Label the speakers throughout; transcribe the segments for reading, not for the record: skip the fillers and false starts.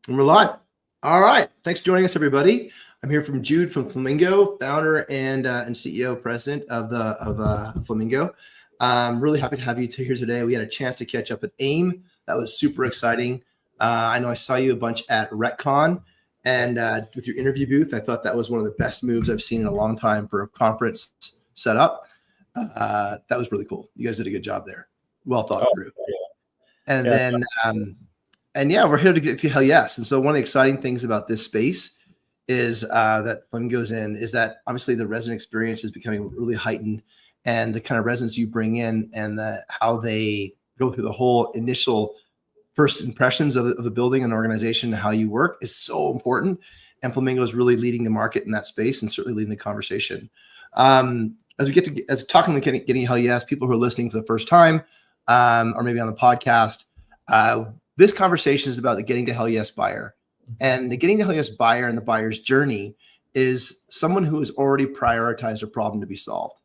Speaker 1: And we're live. All right. Thanks for joining us, everybody. I'm here from Jude from Flamingo, founder and CEO, president of Flamingo. I'm really happy to have you here today. We had a chance to catch up at AIM. That was super exciting. I know I saw you a bunch at RetCon and with your interview booth. I thought that was one of the best moves I've seen in a long time for a conference setup. That was really cool. You guys did a good job there. Well thought through. And then we're here to get to hell yes. And so one of the exciting things about this space is that Flamingo's in is that obviously the resident experience is becoming really heightened, and the kind of residents you bring in and how they go through the whole initial first impressions of the building and organization and how you work is so important. And Flamingo is really leading the market in that space and certainly leading the conversation. As we get to talking to getting hell yes, people who are listening for the first time or maybe on the podcast, this conversation is about the getting to hell yes buyer. And the getting to hell yes buyer and the buyer's journey is someone who has already prioritized a problem to be solved.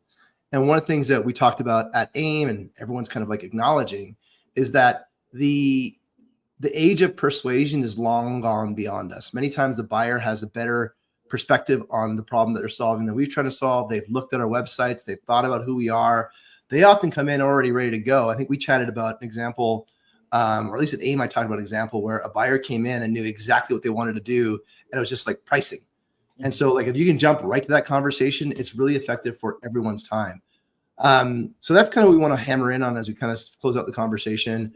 Speaker 1: And one of the things that we talked about at AIM and everyone's kind of like acknowledging is that the age of persuasion is long gone beyond us. Many times the buyer has a better perspective on the problem that they're solving than we've tried to solve. They've looked at our websites. They've thought about who we are. They often come in already ready to go. I think we chatted about an example, or at least at AIM, I talked about an example where a buyer came in and knew exactly what they wanted to do. And it was just like pricing. And so like, if you can jump right to that conversation, it's really effective for everyone's time. So that's kind of what we want to hammer in on as we kind of close out the conversation.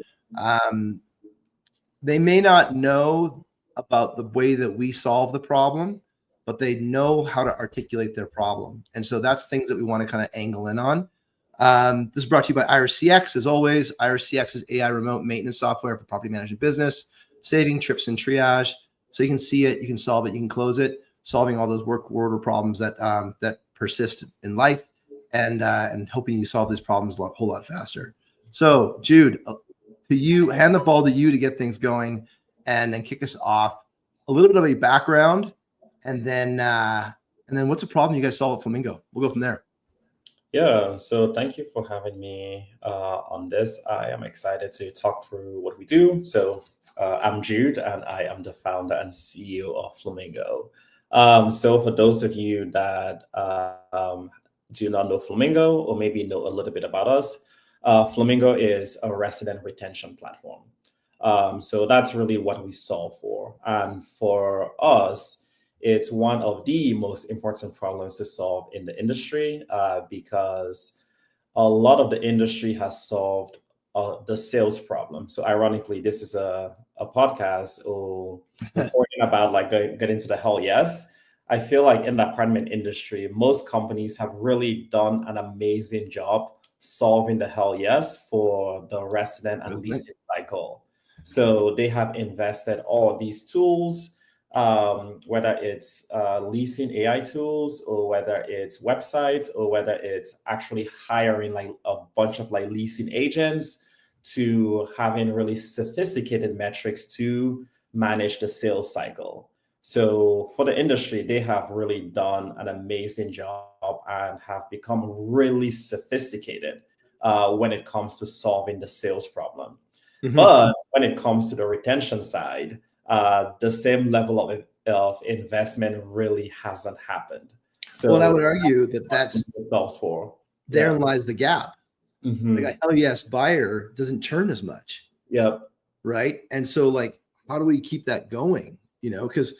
Speaker 1: They may not know about the way that we solve the problem, but they know how to articulate their problem. And so that's things that we want to kind of angle in on. This is brought to you by IRCX. As always, IRCX is AI remote maintenance software for property management business, saving trips and triage. So you can see it, you can solve it, you can close it, solving all those work order problems that persist in life, and helping you solve these problems a whole lot faster. So Jude, to you, hand the ball to you to get things going and then kick us off. A little bit of a background, and then what's the problem you guys solve at Flamingo? We'll go from there.
Speaker 2: Yeah, so thank you for having me on this. I am excited to talk through what we do. So I'm Jude, and I am the founder and CEO of Flamingo. So for those of you that do not know Flamingo or maybe know a little bit about us, Flamingo is a resident retention platform. So that's really what we solve for. And for us, it's one of the most important problems to solve in the industry because a lot of the industry has solved the sales problem. So ironically, this is a podcast or reporting about like getting to the hell yes. I feel like in the apartment industry, most companies have really done an amazing job solving the hell yes for the resident and leasing cycle. So they have invested all these tools, whether it's leasing AI tools or whether it's websites or whether it's actually hiring like a bunch of like leasing agents to having really sophisticated metrics to manage the sales cycle. So for the industry, they have really done an amazing job and have become really sophisticated when it comes to solving the sales problem. Mm-hmm. But when it comes to the retention side, the same level of investment really hasn't happened.
Speaker 1: So well, I would argue that's
Speaker 2: for.
Speaker 1: Therein lies the gap. Mm-hmm. Like a hell yes buyer doesn't churn as much.
Speaker 2: Yep.
Speaker 1: Right. And so like, how do we keep that going? You know, because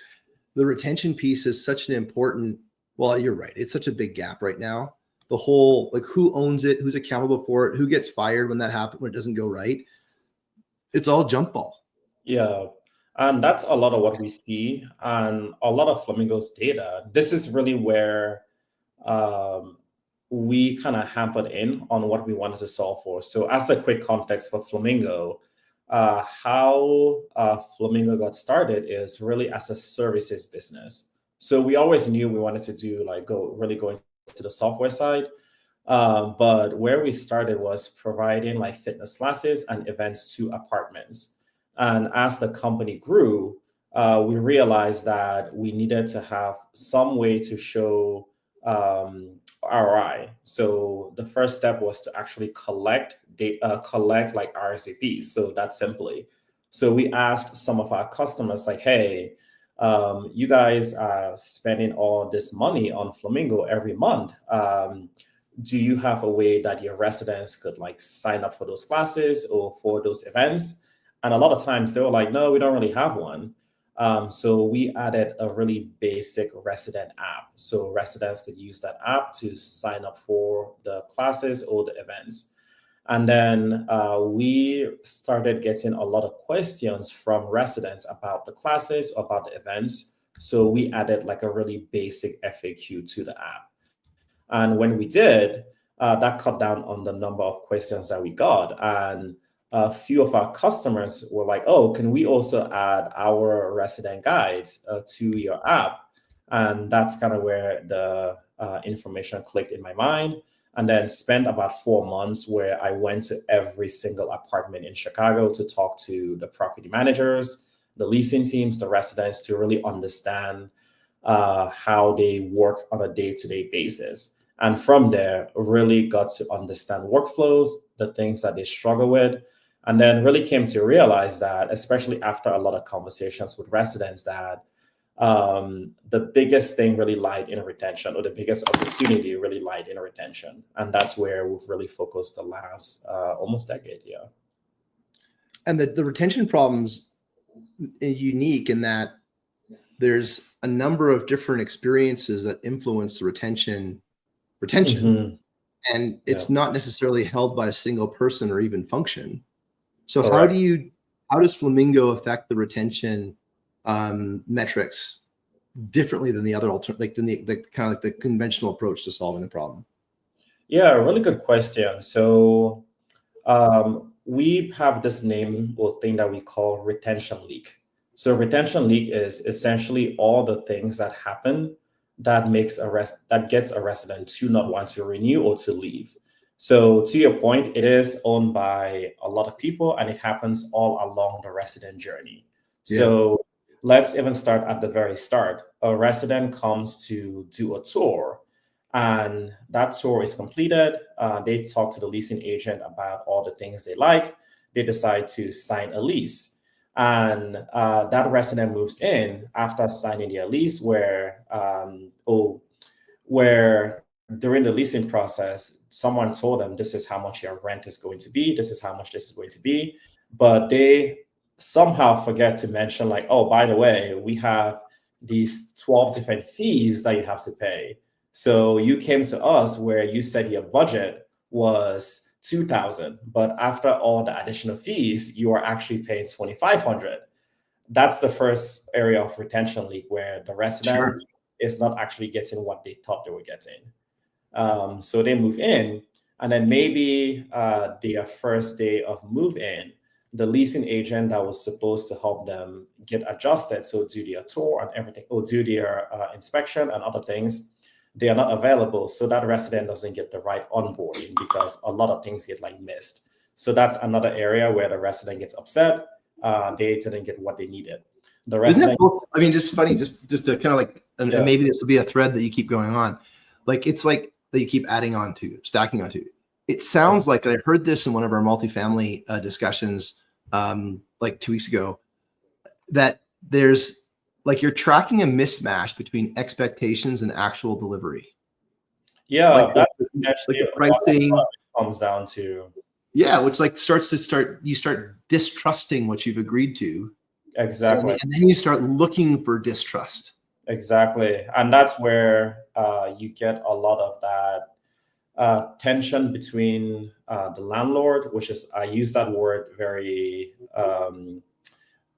Speaker 1: the retention piece is such an important, well, you're right. It's such a big gap right now. The whole, like who owns it, who's accountable for it, who gets fired when that happens, when it doesn't go right. It's all jump ball.
Speaker 2: Yeah. And that's a lot of what we see and a lot of Flamingo's data. This is really where we kind of hampered in on what we wanted to solve for. So as a quick context for Flamingo, how Flamingo got started is really as a services business. So we always knew we wanted to do like go into the software side. But where we started was providing like fitness classes and events to apartments. And as the company grew, we realized that we needed to have some way to show ROI. So the first step was to actually collect like RSVPs. So that's simply. So we asked some of our customers, like, hey, you guys are spending all this money on Flamingo every month. Do you have a way that your residents could like sign up for those classes or for those events? And a lot of times they were like, no, we don't really have one. So we added a really basic resident app. So residents could use that app to sign up for the classes or the events. And then we started getting a lot of questions from residents about the classes, about the events. So we added like a really basic FAQ to the app. And when we did, that cut down on the number of questions that we got. And a few of our customers were like, oh, can we also add our resident guides to your app? And that's kind of where the information clicked in my mind. And then spent about 4 months where I went to every single apartment in Chicago to talk to the property managers, the leasing teams, the residents to really understand how they work on a day-to-day basis. And from there, really got to understand workflows, the things that they struggle with, and then really came to realize that, especially after a lot of conversations with residents, that the biggest thing really lied in retention, or the biggest opportunity really lied in retention. And that's where we've really focused the last almost decade. Yeah.
Speaker 1: And the retention problem's unique in that there's a number of different experiences that influence the retention.
Speaker 2: Mhm.
Speaker 1: And it's
Speaker 2: Yeah.
Speaker 1: not necessarily held by a single person or even function. So
Speaker 2: Correct.
Speaker 1: how does Flamingo affect the retention metrics differently than the other like than the kind of like the conventional approach to solving the problem?
Speaker 2: Yeah, really good question. So we have this name or thing that we call retention leak. So retention leak is essentially all the things that happen that that gets a resident to not want to renew or to leave. So to your point, it is owned by a lot of people and it happens all along the resident journey.
Speaker 1: Yeah.
Speaker 2: So let's even start at the very start. A resident comes to do a tour and that tour is completed. They talk to the leasing agent about all the things they like. They decide to sign a lease. And that resident moves in after signing their lease where during the leasing process, someone told them this is how much your rent is going to be, this is how much this is going to be. But they somehow forget to mention, like, oh, by the way, we have these 12 different fees that you have to pay. So you came to us where you said your budget was 2,000, but after all the additional fees, you are actually paying 2,500. That's the first area of retention leak where the resident is not actually getting what they thought they were getting. So they move in, and then maybe their first day of move in, the leasing agent that was supposed to help them get adjusted, so do their tour and everything, or do their inspection and other things, they are not available. So that resident doesn't get the right onboarding because a lot of things get like missed. So that's another area where the resident gets upset. They didn't get what they needed. The resident,
Speaker 1: I mean, just funny, just to kind of like, and maybe this will be a thread that you keep going on. Like, it's like that you keep adding on to, stacking onto. It sounds like, and I heard this in one of our multifamily discussions like 2 weeks ago, that there's like you're tracking a mismatch between expectations and actual delivery.
Speaker 2: Yeah,
Speaker 1: like
Speaker 2: that's
Speaker 1: like
Speaker 2: essentially
Speaker 1: the pricing
Speaker 2: what it comes down to.
Speaker 1: Yeah, which like you start distrusting what you've agreed to.
Speaker 2: Exactly.
Speaker 1: And then you start looking for distrust.
Speaker 2: Exactly. And that's where you get a lot of that tension between the landlord, which is, I use that word very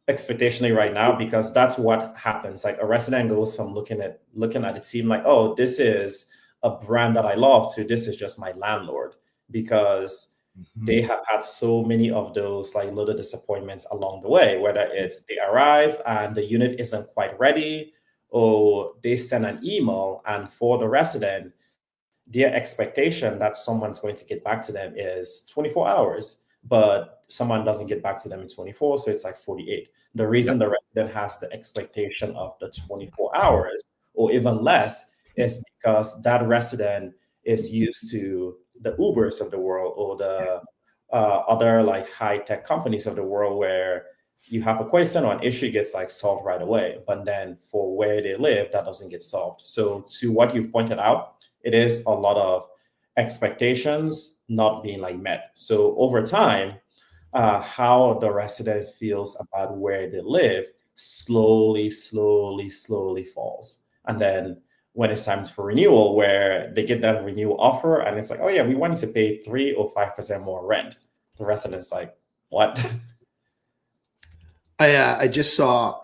Speaker 2: expectationally right now, because that's what happens. Like a resident goes from looking at the team like, oh, this is a brand that I love, to this is just my landlord, because they have had so many of those like little disappointments along the way, whether it's they arrive and the unit isn't quite ready, or they send an email and for the resident, their expectation that someone's going to get back to them is 24 hours, but someone doesn't get back to them in 24, so it's like 48. The reason the resident has the expectation of the 24 hours or even less is because that resident is used to the Ubers of the world, or the other like high-tech companies of the world, where you have a question or an issue gets like solved right away, but then for where they live, that doesn't get solved. So to what you've pointed out, it is a lot of expectations not being like met. So over time, how the resident feels about where they live slowly falls. And then when it's time for renewal, where they get that renewal offer and it's like, oh yeah, we want you to pay 3 or 5% more rent. The resident's like, what?
Speaker 1: I just saw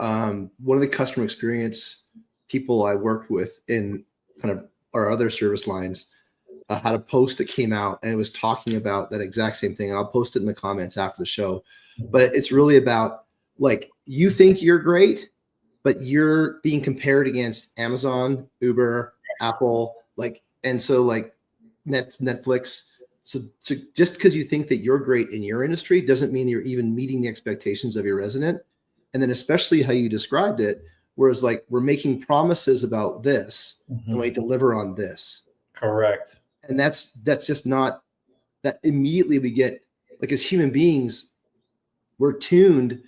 Speaker 1: one of the customer experience people I worked with in kind of our other service lines had a post that came out, and it was talking about that exact same thing. And I'll post it in the comments after the show. But it's really about, like, you think you're great, but you're being compared against Amazon, Uber, Apple, and so like Netflix. So just because you think that you're great in your industry doesn't mean you're even meeting the expectations of your resident. And then especially how you described it, whereas like we're making promises about this and we deliver on this.
Speaker 2: Correct.
Speaker 1: And that's just not that. Immediately we get, like, as human beings, we're tuned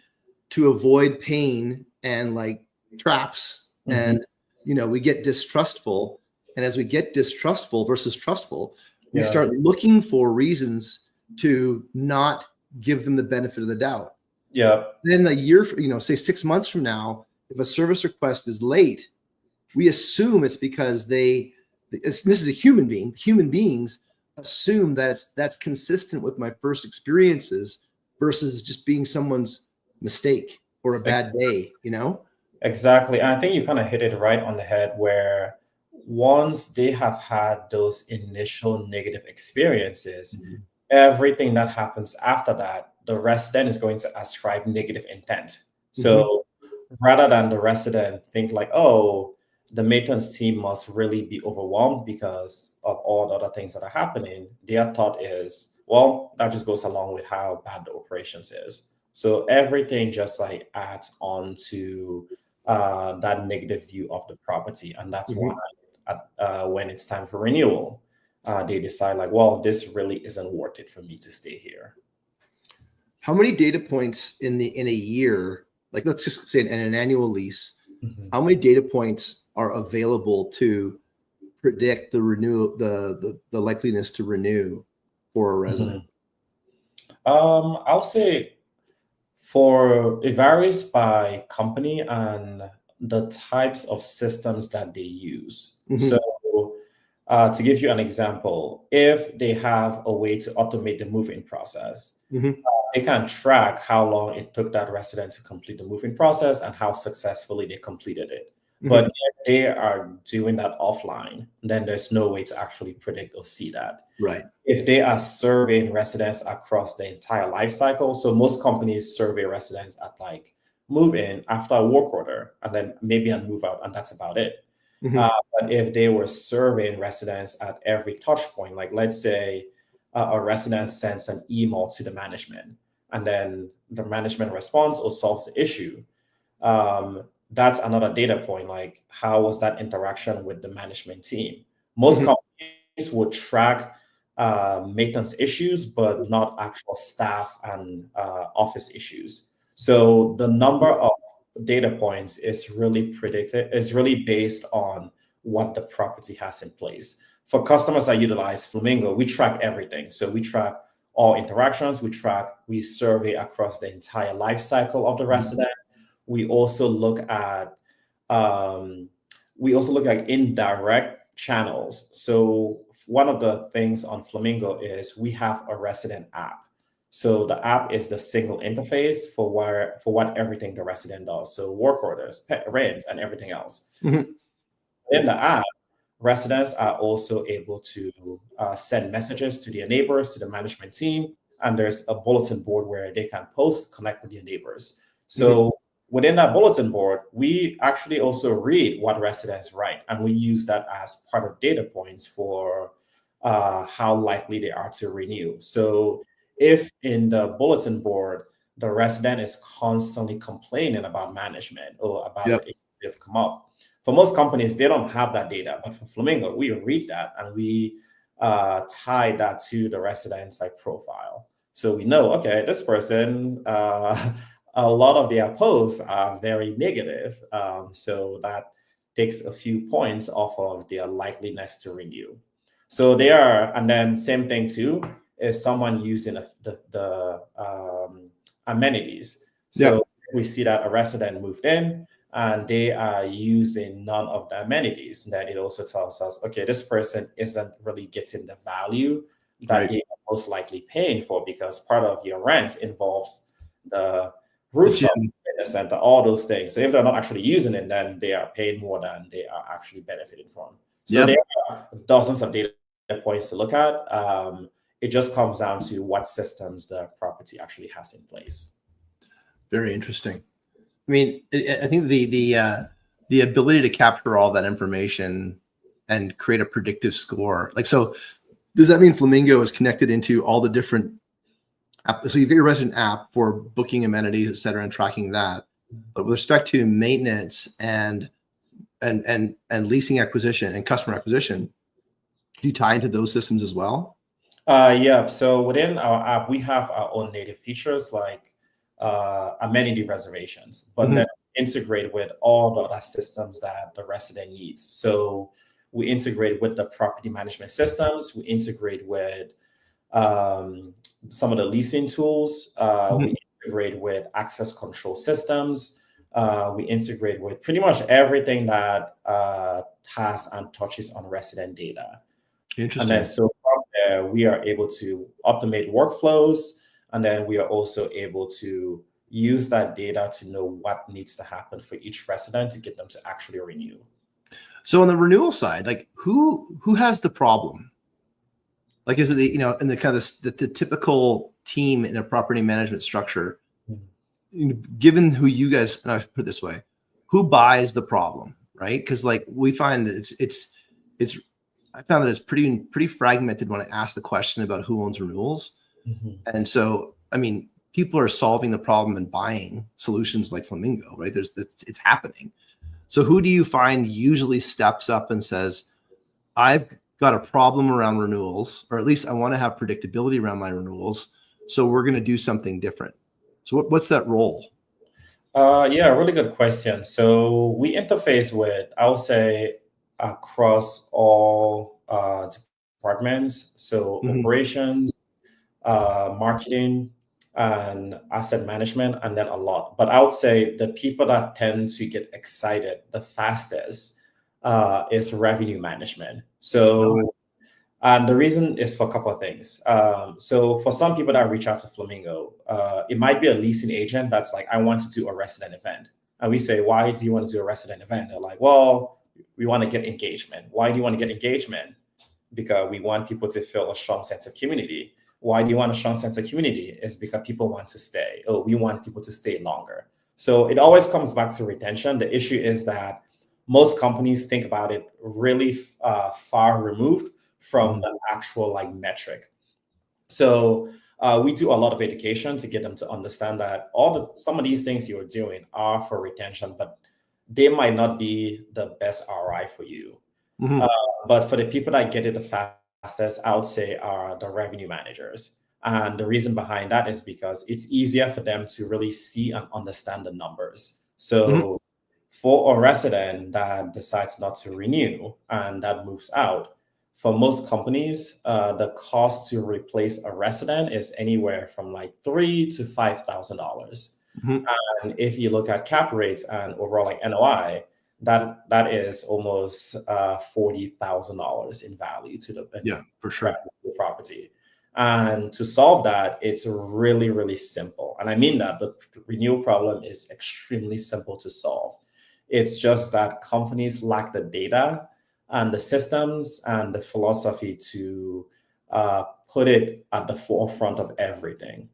Speaker 1: to avoid pain and like traps, and we get distrustful. And as we get distrustful versus trustful, we start looking for reasons to not give them the benefit of the doubt.
Speaker 2: Yeah.
Speaker 1: Then a year, say 6 months from now, if a service request is late, we assume it's because this is a human being. Human beings assume that that's consistent with my first experiences versus just being someone's mistake or a bad day,
Speaker 2: Exactly. And I think you kind of hit it right on the head, where once they have had those initial negative experiences, everything that happens after that, the resident is going to ascribe negative intent. So rather than the resident think like, oh, the maintenance team must really be overwhelmed because of all the other things that are happening, their thought is, well, that just goes along with how bad the operations is. So everything just like adds on to that negative view of the property. And that's why when it's time for renewal, they decide like, well, this really isn't worth it for me to stay here.
Speaker 1: How many data points in a year, like let's just say in an annual lease, how many data points are available to predict the the likeliness to renew for a resident?
Speaker 2: I'll say it varies by company and the types of systems that they use. So to give you an example, if they have a way to automate the move-in process, they can track how long it took that resident to complete the move-in process and how successfully they completed it. But if they are doing that offline, then there's no way to actually predict or see that.
Speaker 1: Right.
Speaker 2: If they are surveying residents across the entire life cycle, so most companies survey residents at like move in, after a work order, and then maybe a move out, and that's about it. But if they were surveying residents at every touch point, like let's say a resident sends an email to the management, and then the management responds or solves the issue, that's another data point. Like, how was that interaction with the management team? Most companies would track maintenance issues, but not actual staff and office issues. So the number of data points is really based on what the property has in place. For customers that utilize Flamingo, we track everything. So we track all interactions, we survey across the entire life cycle of the resident. We also look at indirect channels. So one of the things on Flamingo is we have a resident app. So the app is the single interface for what everything the resident does. So work orders, pet rent, and everything else. In the app, residents are also able to send messages to their neighbors, to the management team, and there's a bulletin board where they can connect with their neighbors. So within that bulletin board, we actually also read what residents write, and we use that as part of data points for how likely they are to renew. So if in the bulletin board, the resident is constantly complaining about management or about the issues they've come up, for most companies, they don't have that data. But for Flamingo, we read that and we tie that to the resident's like profile. So we know, okay, this person a lot of their posts are very negative. So that takes a few points off of their likeliness to renew. So they are, and then same thing too is someone using the amenities.
Speaker 1: Yeah.
Speaker 2: So we see that a resident moved in and they are using none of the amenities. Then it also tells us, okay, this person isn't really getting the value that
Speaker 1: Right.
Speaker 2: they are most likely paying for, because part of your rent involves the
Speaker 1: The
Speaker 2: rooftop,
Speaker 1: gym.
Speaker 2: fitness center, all those things. So if they're not actually using it, then they are paying more than they are actually benefiting from. So
Speaker 1: Yeah.
Speaker 2: there are dozens of data points to look at. It just comes down to what systems the property actually has in place.
Speaker 1: Very interesting. I mean, I think the ability to capture all that information and create a predictive score, like, so does that mean Flamingo is connected into all the different so you've got your resident app for booking amenities, et cetera, and tracking that. But with respect to maintenance and leasing acquisition and customer acquisition, do you tie into those systems as well?
Speaker 2: Yeah, so within our app, we have our own native features like amenity reservations, but
Speaker 1: Mhm.
Speaker 2: then integrate with all the other systems that the resident needs. So we integrate with the property management systems, we integrate with um, some of the leasing tools,
Speaker 1: Mhm.
Speaker 2: we integrate with access control systems, we integrate with pretty much everything that has and touches on resident data. And then
Speaker 1: Interesting.
Speaker 2: so from there, we are able to automate workflows. And then we are also able to use that data to know what needs to happen for each resident to get them to actually renew.
Speaker 1: So on the renewal side, like who has the problem? Like, is it the, in the kind of the typical team in a property management structure, given who you guys, and I put it this way, who buys the problem, right? Because like we find that it's I found that it's pretty fragmented when I ask the question about who owns renewals.
Speaker 2: Mhm.
Speaker 1: And so, I mean, people are solving the problem and buying solutions like Flamingo, right? It's happening. So who do you find usually steps up and says, I've got a problem around renewals, or at least I want to have predictability around my renewals. So we're going to do something different. So what's that role?
Speaker 2: Yeah, really good question. So we interface with, I would say, across all departments. So
Speaker 1: Mhm.
Speaker 2: operations, marketing, and asset management, and then a lot. But I would say the people that tend to get excited the fastest is revenue management. So, and the reason is for a couple of things. So, for some people that reach out to Flamingo, it might be a leasing agent that's like, I want to do a resident event. And we say, why do you want to do a resident event? They're like, well, we want to get engagement. Why do you want to get engagement? Because we want people to feel a strong sense of community. Why do you want a strong sense of community? Is because people want to stay. Oh, we want people to stay longer. So it always comes back to retention. The issue is that most companies think about it really far removed from
Speaker 1: Mhm.
Speaker 2: the actual like metric. So we do a lot of education to get them to understand that some of these things you're doing are for retention, but they might not be the best ROI for you. Uh,
Speaker 1: Mhm.
Speaker 2: but for the people that get it the fastest, I would say are the revenue managers. And the reason behind that is because it's easier for them to really see and understand the numbers.
Speaker 1: Mhm.
Speaker 2: So for a resident that decides not to renew and that moves out, for most companies, the cost to replace a resident is anywhere from like $3,000 to $5,000.
Speaker 1: Mhm.
Speaker 2: And if you look at cap rates and overall like NOI, that is almost $40,000 in value to
Speaker 1: Yeah, for sure.
Speaker 2: the property. And to solve that, it's really, really simple. And I mean that the renewal problem is extremely simple to solve. It's just that companies lack the data and the systems and the philosophy to put it at the forefront of everything.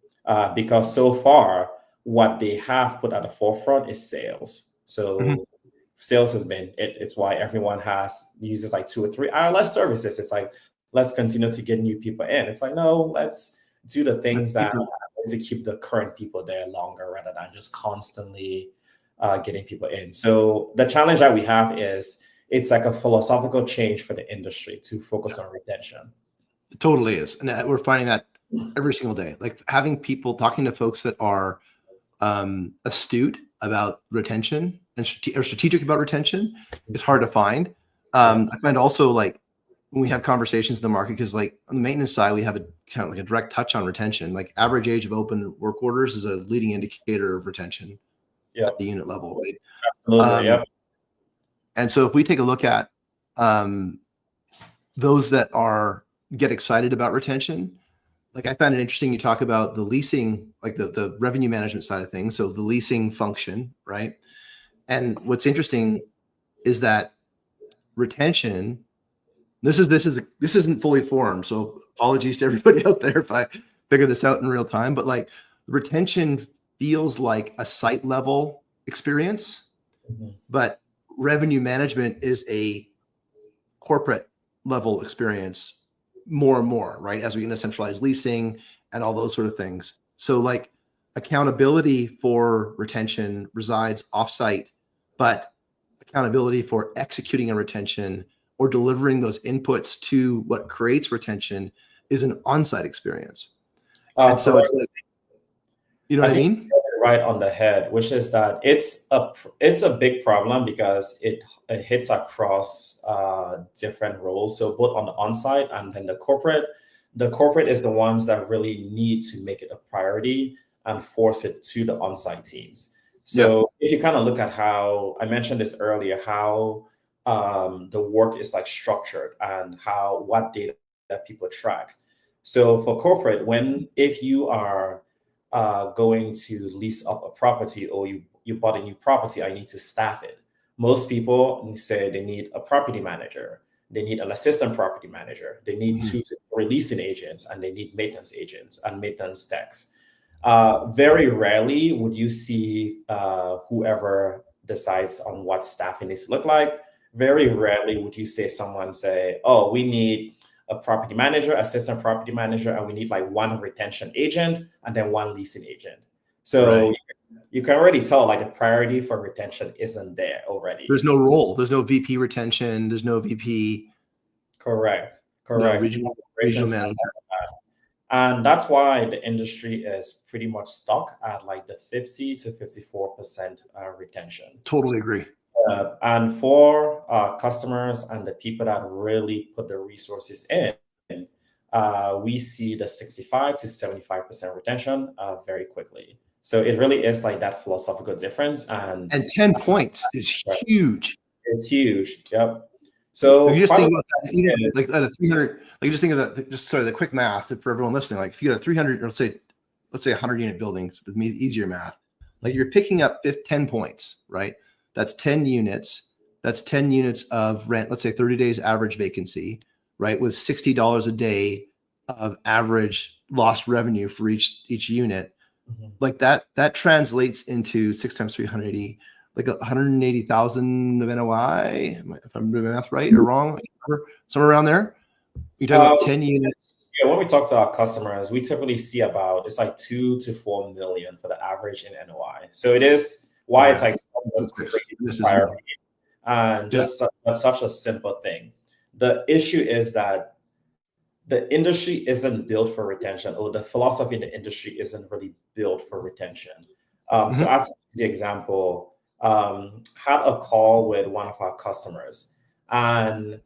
Speaker 2: Because so far, what they have put at the forefront is sales.
Speaker 1: Mhm.
Speaker 2: So sales has been it's why everyone uses like 2 or 3 ILS services. It's like, let's continue to get new people in. It's like, no, let's do the
Speaker 1: Let's
Speaker 2: things
Speaker 1: keep
Speaker 2: that
Speaker 1: the
Speaker 2: to keep the current people there longer rather than just constantly getting people in. So the challenge that we have is it's like a philosophical change for the industry to focus on retention.
Speaker 1: It totally is. And we're finding that every single day, like having people talking to folks that are astute about retention and or strategic about retention is hard to find. I find also like when we have conversations in the market, because like on the maintenance side, we have a kind of like a direct touch on retention. Like average age of open work orders is a leading indicator of retention at the unit level, right?
Speaker 2: Absolutely,
Speaker 1: And so if we take a look at those that get excited about retention, like I found it interesting. You talk about the leasing, like the revenue management side of things. So the leasing function, right? And what's interesting is that retention, this isn't fully formed. So apologies to everybody out there if I figure this out in real time, but like retention feels like a site level experience, but revenue management is a corporate level experience more and more, right? As we get into centralized leasing and all those sort of things. So like accountability for retention resides offsite, but accountability for executing a retention or delivering those inputs to what creates retention is an on-site experience. And so it's like, you know what I mean?
Speaker 2: Right on the head, which is that it's a big problem because it hits across different roles. So both on the on-site and then the corporate is the ones that really need to make it a priority and force it to the on-site teams. So if you kind of look at how I mentioned this earlier, how the work is like structured and what data that people track. So for corporate, if you are going to lease up a property or you bought a new property, I need to staff it. Most people say they need a property manager, they need an assistant property manager, they need 2 to 3 leasing agents, and they need maintenance agents and maintenance techs. Very rarely would you see whoever decides on what staffing needs to look like. Very rarely would you say someone say, oh, we need a property manager, assistant property manager, and we need like 1 retention agent and then 1 leasing agent. So you can already tell like the priority for retention isn't there already.
Speaker 1: There's no role. There's no VP retention. There's no VP.
Speaker 2: Correct.
Speaker 1: No regional manager.
Speaker 2: And that's why the industry is pretty much stuck at like the 50 to 54% retention.
Speaker 1: Totally agree.
Speaker 2: And for customers and the people that really put the resources in, we see the 65 to 75% retention very quickly. So it really is like that philosophical difference. And
Speaker 1: 10 points is huge.
Speaker 2: It's huge. Yep. So
Speaker 1: if you just think about that, even like at a 300, like just think of that, the quick math for everyone listening. Like if you got a 300, or let's say 100 unit building, with easier math, like you're picking up 10 points, right? That's 10 units. That's 10 units of rent. Let's say 30 days average vacancy, right? With $60 a day of average lost revenue for each unit. Like that translates into 6 times 380, like 180,000 of NOI. If I'm doing math right or wrong, somewhere around there. You talk about 10 units.
Speaker 2: Yeah, when we talk to our customers, we typically see it's like 2 to 4 million for the average in NOI. So it is why it's like and just such a simple thing. The issue is that the industry isn't built for retention, or the philosophy in the industry isn't really built for retention. So as the example, had a call with one of our customers, and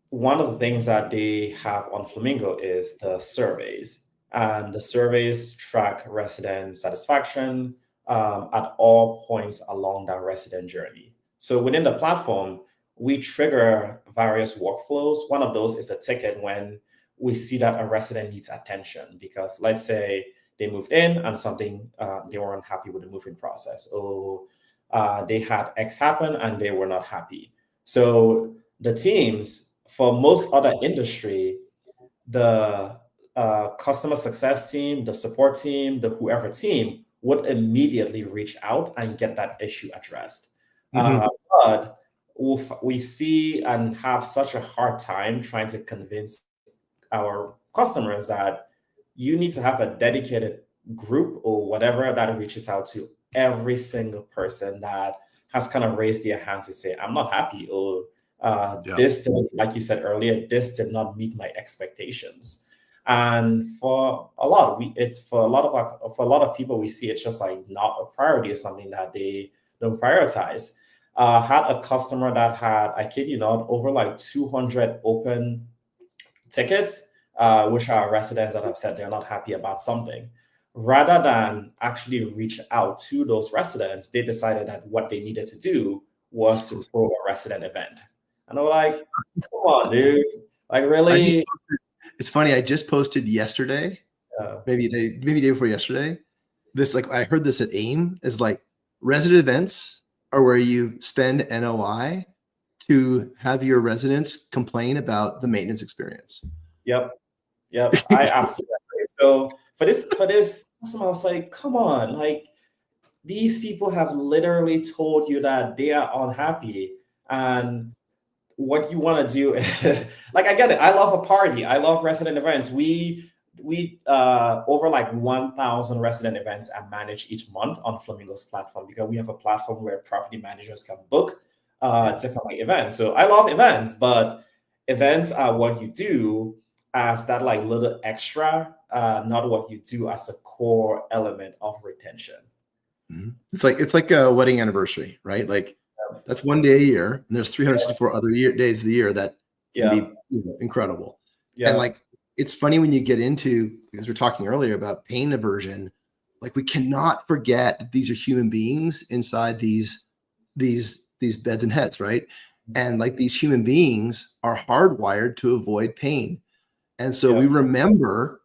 Speaker 2: one of the things that they have on Flamingo is the surveys, and the surveys track resident satisfaction at all points along that resident journey. So within the platform, we trigger various workflows. One of those is a ticket when we see that a resident needs attention, because let's say they moved in and something, they weren't happy with the moving process, or they had X happen and they were not happy. So the teams, for most other industry, the customer success team, the support team, the whoever team would immediately reach out and get that issue addressed. But we see and have such a hard time trying to convince our customers that you need to have a dedicated group or whatever that reaches out to every single person that has kind of raised their hand to say, I'm not happy, or this did, like you said earlier, this did not meet my expectations. And for a lot, it's for a lot of for a lot of people, we see it's just like not a priority or something that they don't prioritize. Had a customer that had, I kid you not, over like 200 open tickets, which are residents that have said they're not happy about something. Rather than actually reach out to those residents, they decided that what they needed to do was to throw a resident event. And I'm like, come on, dude. Like,
Speaker 1: I just,
Speaker 2: really?
Speaker 1: it's funny. I just posted yesterday,
Speaker 2: Uh,
Speaker 1: maybe day before yesterday. This, like, I heard this at AIM, is like resident events are where you spend NOI to have your residents complain about the maintenance experience.
Speaker 2: yep. Yep. I absolutely agree. So for this customer, I was like, come on, like these people have literally told you that they are unhappy. And what you want to do is like, I get it. I love a party. I love resident events. We over like 1,000 resident events are managed each month on Flamingo's platform, because we have a platform where property managers can book different like events. So I love events, but events are what you do as that like little extra, not what you do as a core element of retention.
Speaker 1: It's like a wedding anniversary, right? Like that's one day a year, and there's 364 other days of the year that can
Speaker 2: Yeah.
Speaker 1: be incredible.
Speaker 2: Yeah.
Speaker 1: And like, it's funny when you get into, because we were talking earlier about pain aversion, like we cannot forget that these are human beings inside these beds and heads, right? And like these human beings are hardwired to avoid pain. And so we remember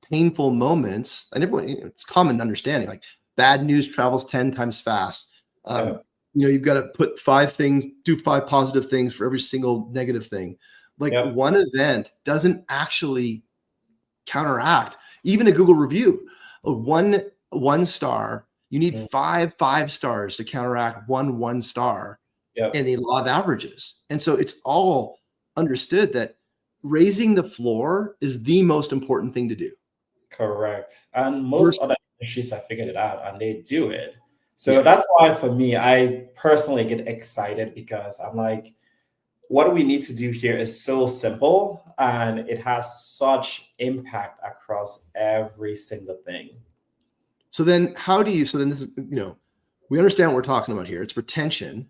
Speaker 1: painful moments, and everyone, it's common understanding, like bad news travels 10 times fast. You've got to put do 5 positive things for every single negative thing. Like one event doesn't actually counteract even a Google review. One star, you need 5 stars to counteract 1 star in the law of averages. And so it's all understood that raising the floor is the most important thing to do.
Speaker 2: Correct. And most other industries have figured it out and they do it. So that's why for me, I personally get excited, because I'm like, what we need to do here is so simple and it has such impact across every single thing.
Speaker 1: So then this is, we understand what we're talking about here. It's retention.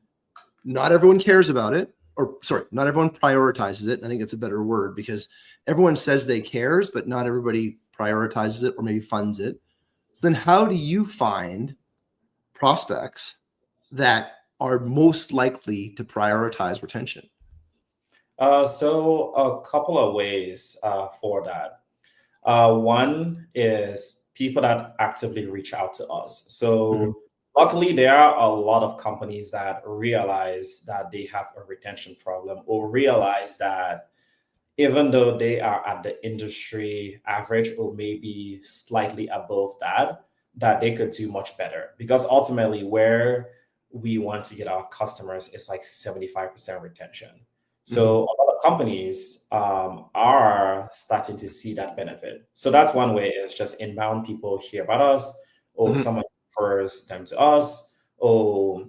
Speaker 1: Not everyone cares about it, or sorry, not everyone prioritizes it. I think that's a better word, because everyone says they cares, but not everybody prioritizes it or maybe funds it. So then how do you find prospects that are most likely to prioritize retention?
Speaker 2: So a couple of ways for that. One is people that actively reach out to us. So luckily, there are a lot of companies that realize that they have a retention problem, or realize that even though they are at the industry average or maybe slightly above that, that they could do much better. Because ultimately, where we want to get our customers is like 75% retention. So a lot of companies are starting to see that benefit. So that's one way, is just inbound people hear about us, or someone refers them to us, or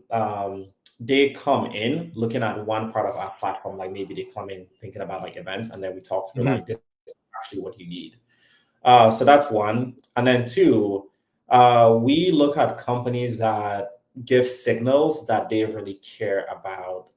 Speaker 2: they come in looking at one part of our platform, like maybe they come in thinking about like events, and then we talk through like, this is actually what you need. So that's one. And then two, we look at companies that give signals that they really care about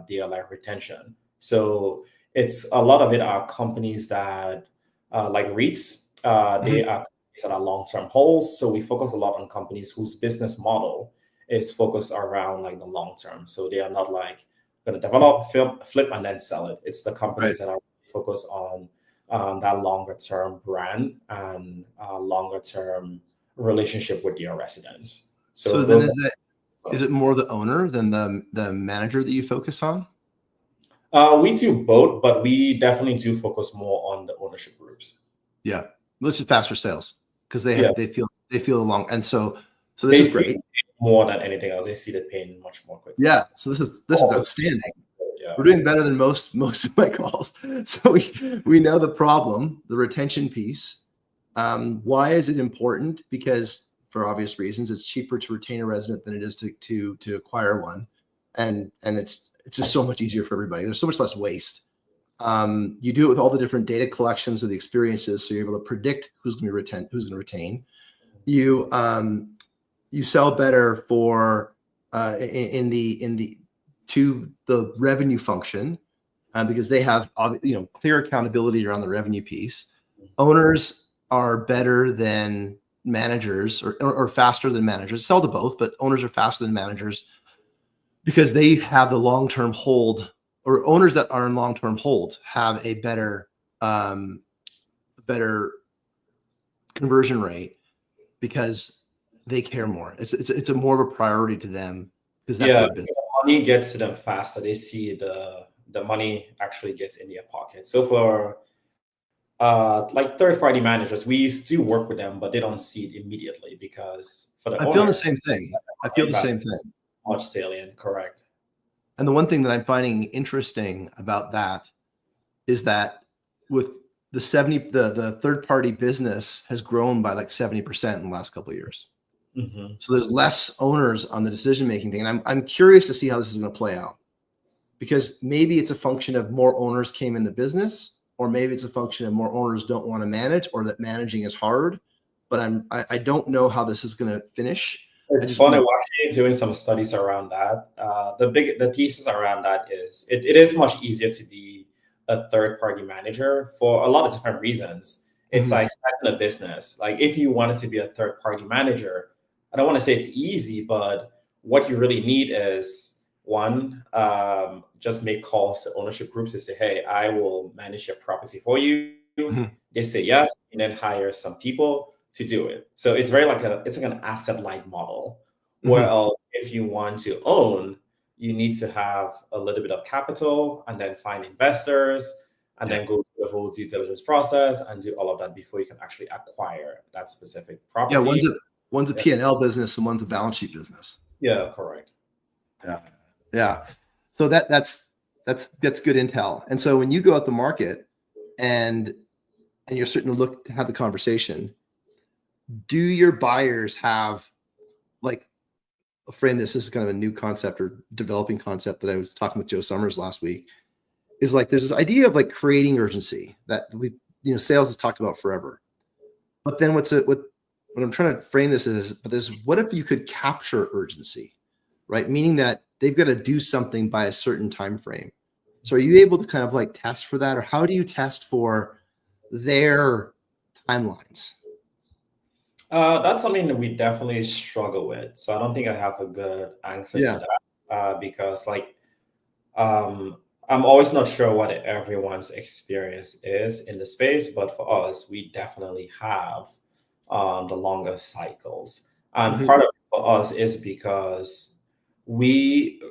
Speaker 2: their like retention. So it's a lot of it are companies that like REITs, they are companies that are long-term holds. So we focus a lot on companies whose business model is focused around like the long term. So they are not like going to develop, flip, and then sell it. It's the companies that are focused on that longer term brand and longer term relationship with your residents.
Speaker 1: So then is it more the owner than the manager that you focus on?
Speaker 2: We do both, but we definitely do focus more on the ownership groups.
Speaker 1: Yeah, which is faster sales, because they feel along, and so this is great.
Speaker 2: More than anything else, they see the pain much more quickly.
Speaker 1: Yeah, so this is outstanding. We're doing better than most of my calls. So we know the problem, the retention piece. Why is it important? Because for obvious reasons, it's cheaper to retain a resident than it is to acquire one, and it's just so much easier for everybody. There's so much less waste. You do it with all the different data collections of the experiences, so you're able to predict who's going to retain. You sell better for in the to the revenue function because they have clear accountability around the revenue piece. Owners are better than managers or faster than managers. Sell to both, but owners are faster than managers because they have the long-term hold, or owners that are in long-term hold have a better conversion rate because they care more. It's a more of a priority to them because that's their business.
Speaker 2: Money gets to them faster. They see the money actually gets in their pocket. So for like third-party managers, we still work with them, but they don't see it immediately because for the
Speaker 1: I feel the same thing. I feel the same thing.
Speaker 2: Much salient, correct.
Speaker 1: And the one thing that I'm finding interesting about that is that with the third-party business has grown by like 70% in the last couple of years. So there's less owners on the decision-making thing. And I'm curious to see how this is going to play out, because maybe it's a function of more owners came in the business, or maybe it's a function of more owners don't want to manage, or that managing is hard. But I don't know how this is going to finish.
Speaker 2: It's funny. We're actually doing some studies around that. The thesis around that is it is much easier to be a third-party manager for a lot of different reasons. It's like starting a business. Like if you wanted to be a third-party manager, I don't want to say it's easy, but what you really need is one, just make calls to ownership groups to say, hey, I will manage your property for you. They say yes, and then hire some people to do it. So it's very it's like an asset light model. Whereas if you want to own, you need to have a little bit of capital and then find investors and then go through the whole due diligence process and do all of that before you can actually acquire that specific property.
Speaker 1: Yeah, one's a P&L business and one's a balance sheet business.
Speaker 2: Yeah, correct.
Speaker 1: Yeah. So that's good intel. And so when you go out the market and you're starting to look to have the conversation, do your buyers have, like, I'll frame this is kind of a new concept or developing concept that I was talking with Joe Summers last week, is like there's this idea of like creating urgency that sales has talked about forever. But then what I'm trying to frame this is, what if you could capture urgency, right? Meaning that they've got to do something by a certain time frame. So are you able to kind of like test for that, or how do you test for their timelines?
Speaker 2: That's something that we definitely struggle with. So I don't think I have a good answer to that because I'm always not sure what everyone's experience is in the space, but for us, we definitely have the longer cycles. And part of it for us is because we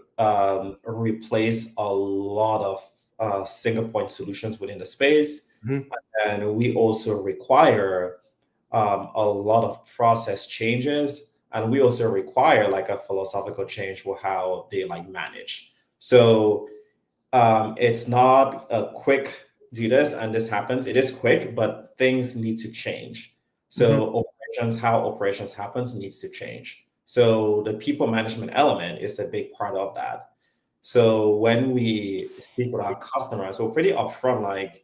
Speaker 2: replace a lot of single point solutions within the space. And we also require a lot of process changes. And we also require like a philosophical change for how they like manage. So it's not a quick do this and this happens. It is quick, but things need to change. So how operations happens needs to change. So the people management element is a big part of that. So when we speak with our customers, we're pretty upfront, like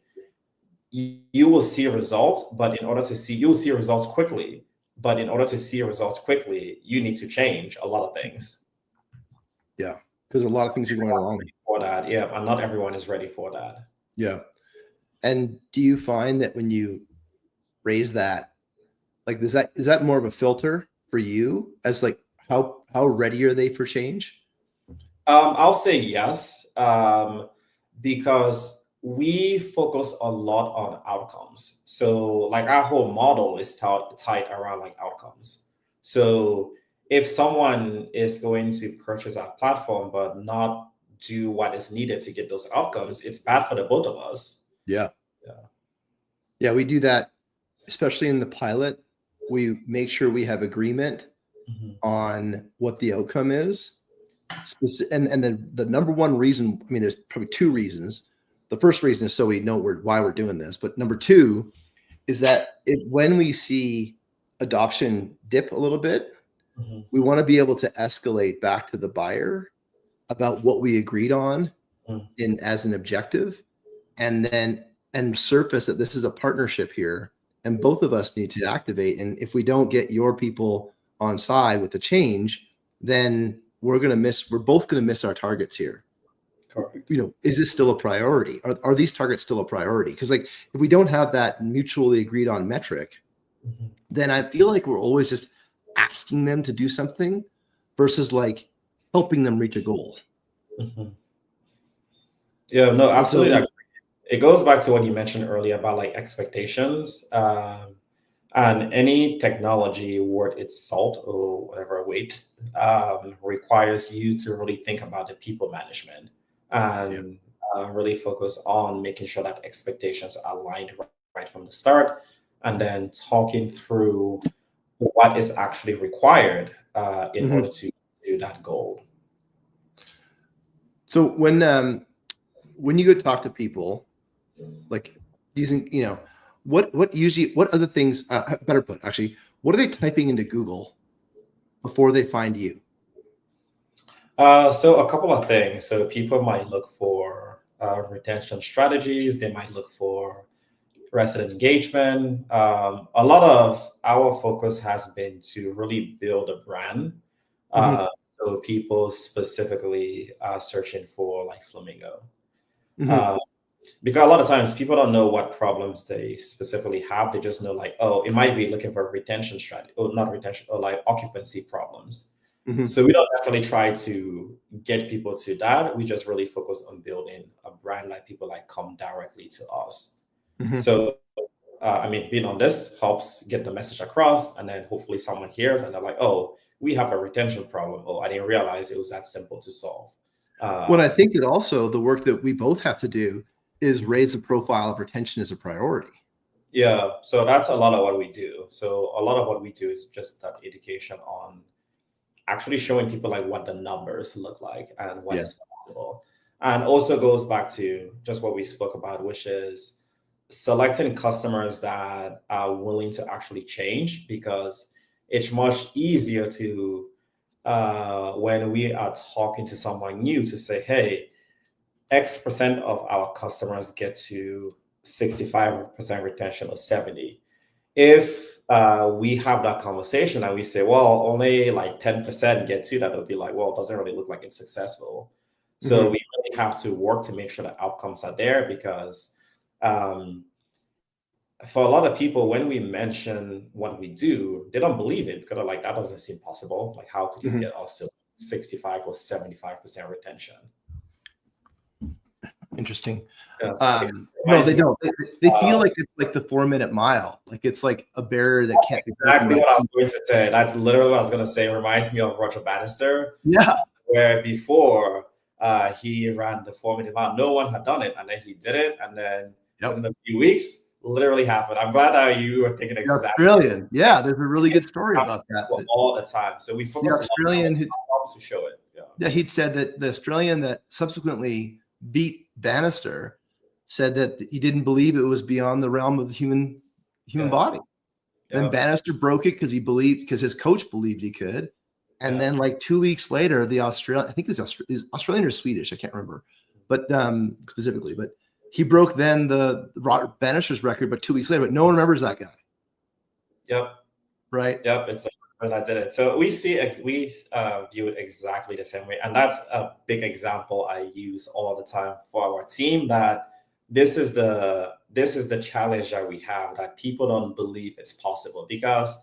Speaker 2: you will see results, but you'll see results quickly. But in order to see results quickly, you need to change a lot of things.
Speaker 1: Yeah, because a lot of things are going wrong.
Speaker 2: For that, yeah, and not everyone is ready for that.
Speaker 1: Yeah. And do you find that when you raise that, like, is that more of a filter for you as like how ready are they for change?
Speaker 2: I'll say yes, because we focus a lot on outcomes. So like our whole model is tied around like outcomes. So if someone is going to purchase our platform but not do what is needed to get those outcomes, it's bad for the both of us.
Speaker 1: Yeah, we do that, especially in the pilot. We make sure we have agreement on what the outcome is. And then the number one reason, I mean, there's probably two reasons. The first reason is so we know why we're doing this. But number two is that when we see adoption dip a little bit, we want to be able to escalate back to the buyer about what we agreed on as an objective. and surface that this is a partnership here, and both of us need to activate. And if we don't get your people on side with the change, then we're both gonna miss our targets here.
Speaker 2: Correct.
Speaker 1: Is this still a priority? Are these targets still a priority? Because like if we don't have that mutually agreed on metric, then I feel like we're always just asking them to do something versus like helping them reach a goal.
Speaker 2: Yeah, no, absolutely. It goes back to what you mentioned earlier about like expectations. And any technology worth its salt or whatever weight requires you to really think about the people management and really focus on making sure that expectations are aligned right from the start, and then talking through what is actually required in order to do that goal.
Speaker 1: So when you go talk to people, like using, what other things, better put, actually, what are they typing into Google before they find you?
Speaker 2: So a couple of things. So people might look for retention strategies. They might look for resident engagement. A lot of our focus has been to really build a brand. So people specifically are searching for like Flamingo. Because a lot of times people don't know what problems they specifically have. They just know like, oh, it might be looking for retention strategy, or not retention, or like occupancy problems. So we don't necessarily try to get people to that. We just really focus on building a brand like people like come directly to us. So, being on this helps get the message across, and then hopefully someone hears and they're like, oh, we have a retention problem. Oh, I didn't realize it was that simple to solve.
Speaker 1: Well, I think that also the work that we both have to do is raise the profile of retention as a priority.
Speaker 2: Yeah, so that's a lot of what we do. So a lot of what we do is just that education on actually showing people like what the numbers look like and what is possible. And also goes back to just what we spoke about, which is selecting customers that are willing to actually change, because it's much easier to when we are talking to someone new to say, hey, X% of our customers get to 65% retention or 70. If we have that conversation and we say, well, only like 10% get to that, it'll be like, well, it doesn't really look like it's successful. So we really have to work to make sure that outcomes are there, because for a lot of people, when we mention what we do, they don't believe it, because they're like, that doesn't seem possible. Like, how could you get us to 65 or 75% retention?
Speaker 1: Interesting.
Speaker 2: Yeah.
Speaker 1: No, they don't. They feel like it's like the 4-minute mile. Like it's like a barrier that can't be broken.
Speaker 2: Exactly what I was going to say. That's literally what I was going to say. It reminds me of Roger Bannister.
Speaker 1: Yeah.
Speaker 2: Where before he ran the 4-minute mile, no one had done it, and then he did it, and then in a few weeks, literally happened. I'm glad that you were thinking exactly.
Speaker 1: Australian. Yeah, there's a really good story about that.
Speaker 2: All the time. So we focus
Speaker 1: on Australian
Speaker 2: to show it.
Speaker 1: Yeah, he'd said that the Australian that subsequently beat Bannister said that he didn't believe it was beyond the realm of the human body. Then Bannister broke it because his coach believed he could. And then like 2 weeks later, the Australian, I think it was Australian or Swedish, I can't remember, but specifically, but he broke then the Bannister's record, but 2 weeks later, but no one remembers that guy.
Speaker 2: Yep.
Speaker 1: Right.
Speaker 2: Yep. It's like when I did it. So we view it exactly the same way. And that's a big example I use all the time for our team, that this is the challenge that we have, that people don't believe it's possible. Because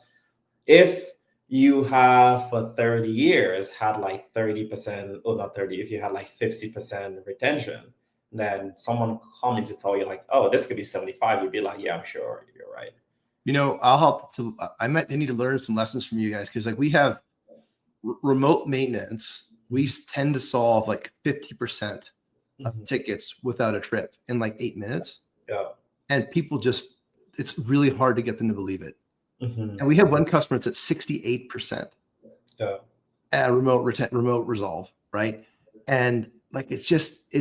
Speaker 2: if you have for 30 years had like 30%, or not 30, if you had like 50% retention, then someone coming to tell you like, oh, this could be 75, you'd be like, yeah, I'm sure you're right.
Speaker 1: I'll help I need to learn some lessons from you guys, because like we have remote maintenance. We tend to solve like 50% of tickets without a trip in like 8 minutes.
Speaker 2: Yeah.
Speaker 1: And people it's really hard to get them to believe it. And we have one customer that's at 68%.
Speaker 2: Yeah.
Speaker 1: Remote resolve, right? And like there's just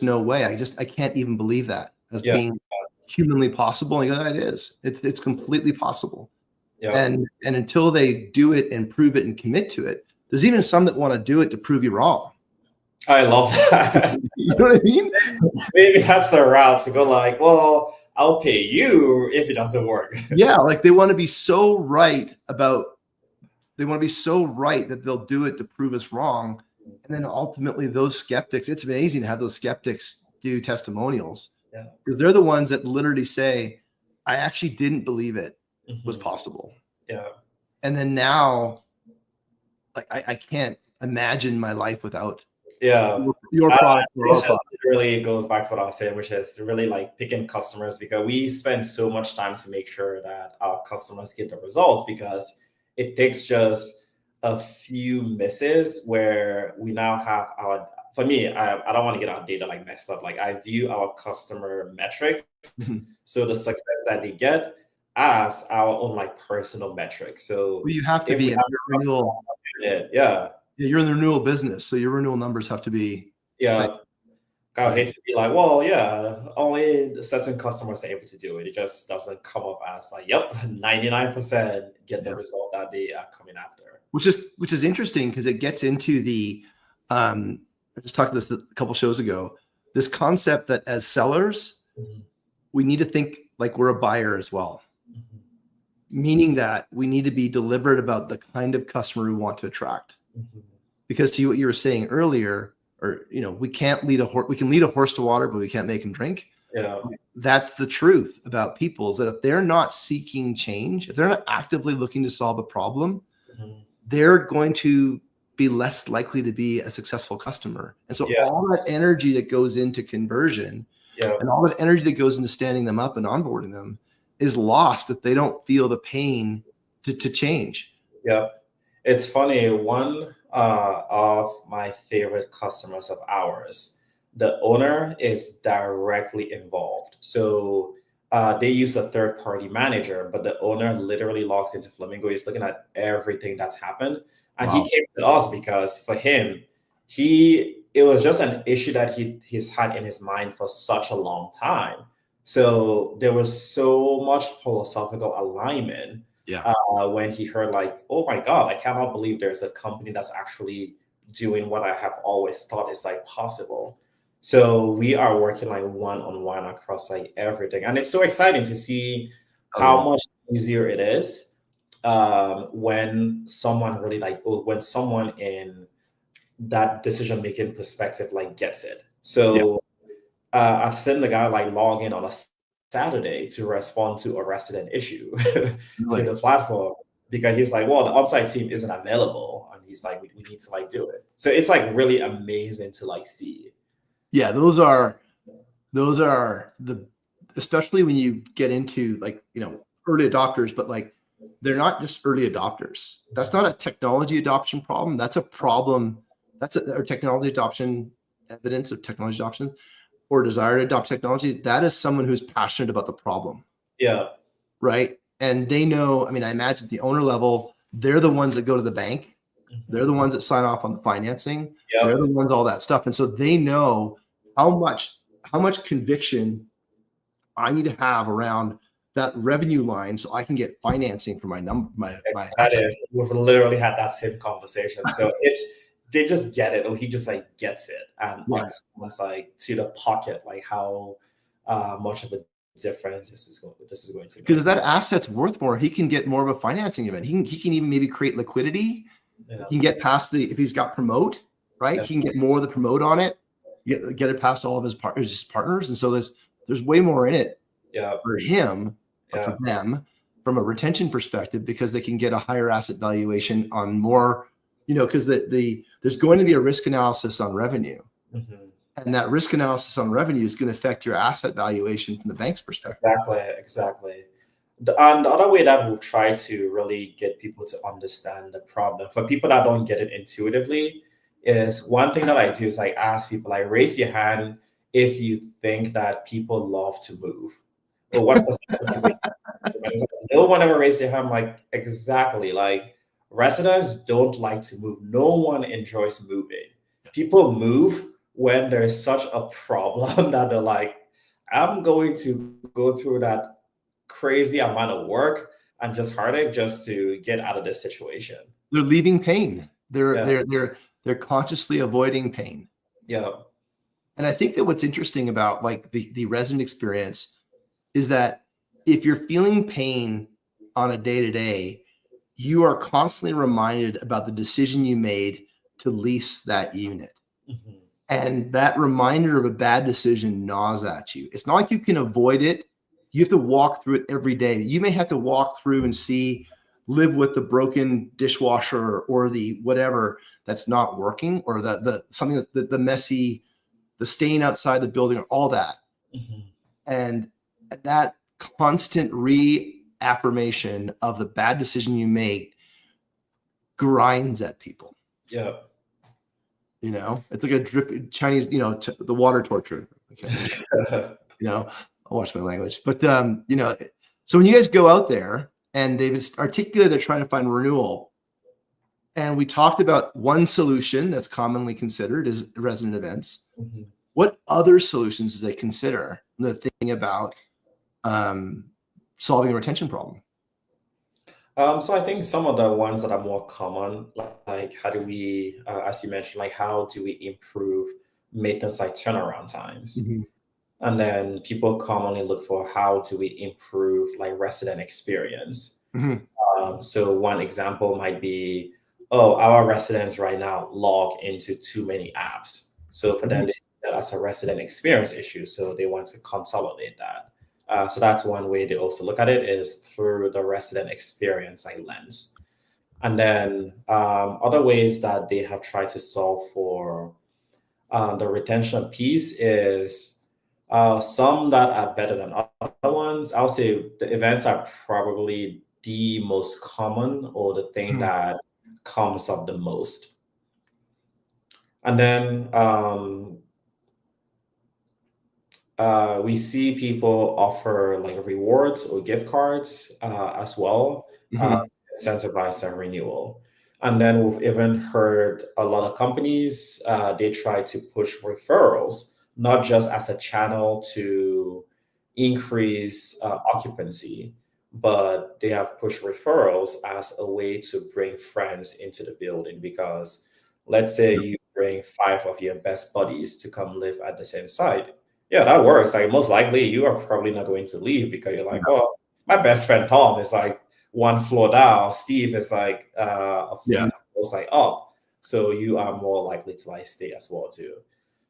Speaker 1: no way. I can't even believe that as being humanly possible. And it is. It's completely possible. Yeah. And until they do it and prove it and commit to it, there's even some that want to do it to prove you wrong.
Speaker 2: I love that.
Speaker 1: You know what I mean?
Speaker 2: Maybe that's the route to go like, well, I'll pay you if it doesn't work.
Speaker 1: Yeah, like they want to be so right about, they want to be so right that they'll do it to prove us wrong. And then ultimately those skeptics, it's amazing to have those skeptics do testimonials,
Speaker 2: Yeah.
Speaker 1: because they're the ones that literally say, I actually didn't believe it was possible.
Speaker 2: Yeah.
Speaker 1: And then now, like I can't imagine my life without your product or our
Speaker 2: It's just
Speaker 1: product.
Speaker 2: really goes back to what I was saying, which is really like picking customers, because we spend so much time to make sure that our customers get the results, because it takes just a few misses where we now have our, for me, I don't want to get our data like messed up. Like I view our customer metrics, so the success that they get, as our own like personal metrics. So
Speaker 1: Well, you have to
Speaker 2: if
Speaker 1: be
Speaker 2: we
Speaker 1: in
Speaker 2: have
Speaker 1: your renewal.
Speaker 2: yeah.
Speaker 1: Yeah, you're in the renewal business, so your renewal numbers have to be
Speaker 2: Yeah,
Speaker 1: thick,
Speaker 2: I
Speaker 1: right?
Speaker 2: hate to be like, well, yeah, only certain customers are able to do it. It just doesn't come up as like, yep, 99% get the
Speaker 1: Yeah.
Speaker 2: result that they are coming after.
Speaker 1: Which is interesting, because it gets into the I just talked this a couple shows ago, this concept that as sellers, we need to think like we're a buyer as well. Meaning that we need to be deliberate about the kind of customer we want to attract. Because to what you were saying earlier, or we can't lead a horse, we can lead a horse to water, but we can't make him drink.
Speaker 2: Yeah.
Speaker 1: That's the truth about people, is that if they're not seeking change, if they're not actively looking to solve a problem, they're going to be less likely to be a successful customer. And so all that energy that goes into conversion and all that energy that goes into standing them up and onboarding them is lost if they don't feel the pain to change.
Speaker 2: Yep. It's funny, one of my favorite customers of ours, the owner is directly involved. So they use a third party manager, but the owner literally logs into Flamingo. He's looking at everything that's happened. And he came to us because for him, it was just an issue that he's had in his mind for such a long time. So there was so much philosophical alignment when he heard like, oh my God, I cannot believe there's a company that's actually doing what I have always thought is like possible. So we are working like one-on-one across like everything. And it's so exciting to see how much easier it is when someone really like, when someone in that decision-making perspective like gets it. So I've seen the guy like log in on a Saturday to respond to a resident issue to the platform, because he's like, well, the on-site team isn't available. And he's like, we need to like do it. So it's like really amazing to like see.
Speaker 1: Yeah, those are the, especially when you get into like, early adopters, but like they're not just early adopters. That's not a technology adoption problem. That's a problem. That's a technology adoption, evidence of technology adoption or desire to adopt technology. That is someone who's passionate about the problem.
Speaker 2: Yeah.
Speaker 1: Right. And they know, I mean, I imagine at the owner level, they're the ones that go to the bank. They're the ones that sign off on the financing. They're the ones, all that stuff. And so they know how much conviction I need to have around that revenue line so I can get financing for my
Speaker 2: we've literally had that same conversation. So they just get it, or he just like gets it and understands like to the pocket like how much of a difference this is going to make.
Speaker 1: Because if that asset's worth more, he can get more of a financing event. He can even maybe create liquidity. He can get past if he's got promote, right? He can get more of the promote on it, get it past all of his partners. And so there's way more in it for him or for them from a retention perspective, because they can get a higher asset valuation on more, because there's going to be a risk analysis on revenue. And that risk analysis on revenue is going to affect your asset valuation from the bank's perspective.
Speaker 2: Exactly. And the other way that we'll try to really get people to understand the problem, for people that don't get it intuitively, is one thing that I do is I ask people, like, raise your hand if you think that people love to move. Or what percentage? No one ever raised their hand. Like, exactly. Like, residents don't like to move. No one enjoys moving. People move when there's such a problem that they're like, I'm going to go through that crazy amount of work and just heartache just to get out of this situation.
Speaker 1: They're leaving pain. They're consciously avoiding pain.
Speaker 2: Yeah.
Speaker 1: And I think that what's interesting about like the resident experience is that if you're feeling pain on a day-to-day, you are constantly reminded about the decision you made to lease that unit.
Speaker 2: Mhm.
Speaker 1: And that reminder of a bad decision gnaws at you. It's not like you can avoid it. You have to walk through it every day. You may have to walk through and live with the broken dishwasher or the whatever that's not working, or the something that's the messy, the stain outside the building, or all that.
Speaker 2: Mhm.
Speaker 1: And that constant reaffirmation of the bad decision you make grinds at people.
Speaker 2: Yeah.
Speaker 1: It's like a drip Chinese, the water torture. I'll watch my language. But so when you guys go out there and they've articulated they're trying to find renewal, and we talked about one solution that's commonly considered is resident events.
Speaker 2: Mhm.
Speaker 1: What other solutions do they consider when they're thinking about solving a retention problem?
Speaker 2: So I think some of the ones that are more common, like how do we, as you mentioned, like how do we improve maintenance like turnaround times?
Speaker 1: Mhm.
Speaker 2: And then people commonly look for how do we improve like resident experience.
Speaker 1: Mhm.
Speaker 2: So one example might be, oh, our residents right now log into too many apps. So for them,
Speaker 1: Mhm.
Speaker 2: they see that as a resident experience issue. So they want to consolidate that. So that's one way they also look at it, is through the resident experience like lens. And then other ways that they have tried to solve for the retention piece is some that are better than other ones. I'll say the events are probably the most common, or the thing
Speaker 1: Mhm.
Speaker 2: that comes up the most. And then we see people offer like rewards or gift cards as well,
Speaker 1: Mhm.
Speaker 2: to incentivize their renewal. And then we've even heard a lot of companies, they try to push referrals, not just as a channel to increase occupancy, but they have pushed referrals as a way to bring friends into the building. Because let's say you bring 5 of your best buddies to come live at the same site. Yeah, that works. Like most likely you are probably not going to leave, because you're like, well, my best friend Tom is like one floor down. Steve is like a
Speaker 1: Yeah.
Speaker 2: few floors like up. So you are more likely to like stay as well too.